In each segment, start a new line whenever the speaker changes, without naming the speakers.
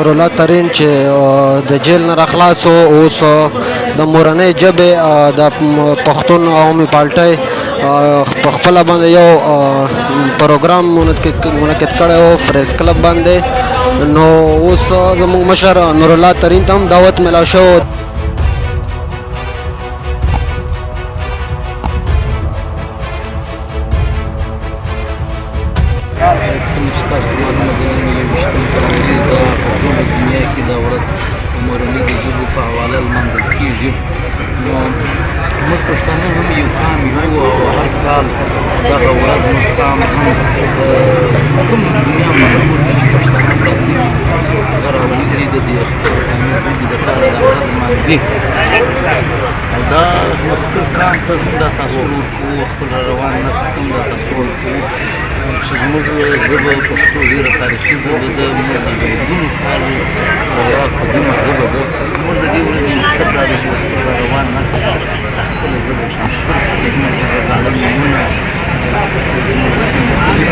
نورالله ترین چې د جیل نه راخلاص اوس د مورنۍ ژبې د پښتون عوامي پارټۍ په خپله باندې یو پروګرام منعقد کړی و پریس کلب باندې. نو اوس زموږ مشر نورالله ترین ته هم دعوت ملاو شوی.
څنګه چې تاسو ته معلومه ده نن 21 فروري ده په ټوله دنیا کې دا ورځ د مورنۍ د ژبو په حواله لمانځل کېږي. نو موږ پښتانه هم یو قام یو او هر کال دغه ورځ موږ قام هم کوم دنیا معلومه دي چې پښتانه پراته دي هغه راوځي د دې پښتاني ژبې دپاره دا ورځ لمانځي. او دا نو خپل کان ته هم دا تاثیر ورکوو، خپل روان نسل ته هم دا تاثیر ورکوو چې زموږ ژبه پښتو ډېره تاریخي ژبه ده، زموږ د زرګونو کالو زړه قدیمه ژبه ده. زموږ د دې ورځې مقصد دا دی چې خپل روان نسل دا خپله ژبه ټرانسفر کړي، زموږ دغه زاړه نومونه زموږ مختلف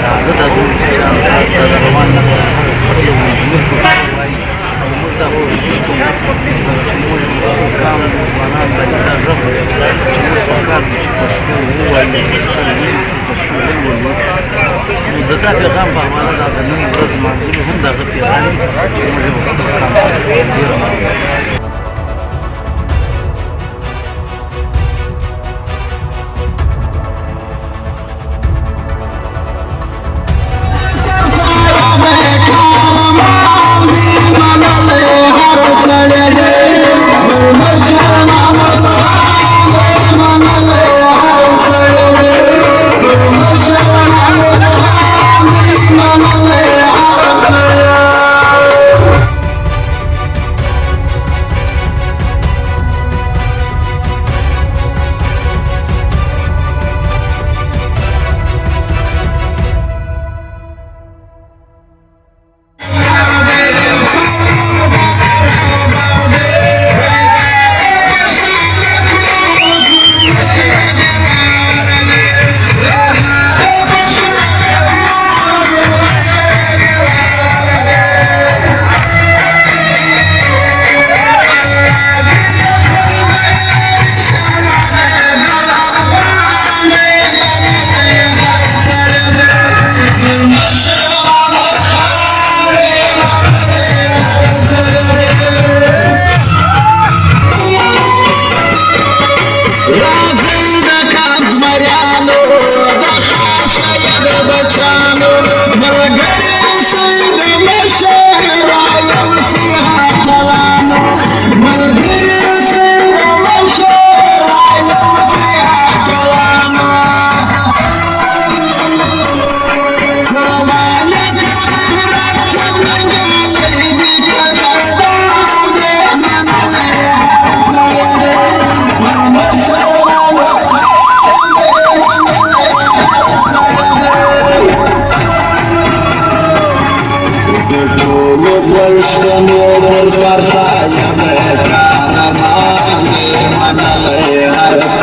هغه دا زموږ بچیان دا د روان نسل هغه خپله مجبور پښتو وایي. موږ دا کوشش کوو چې موږ خپل قام ځوانان باندې دا غږ چې موږ پکار دي چې پښتو ووایو، پښتو ولیکو، پښتو ولولو. نو د دا پیغام په حواله دا د نن ورځ لمانځلو هم د هغه پیغام وي چې موږ یې خپل قام ته ډېره مننه.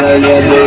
Seydi,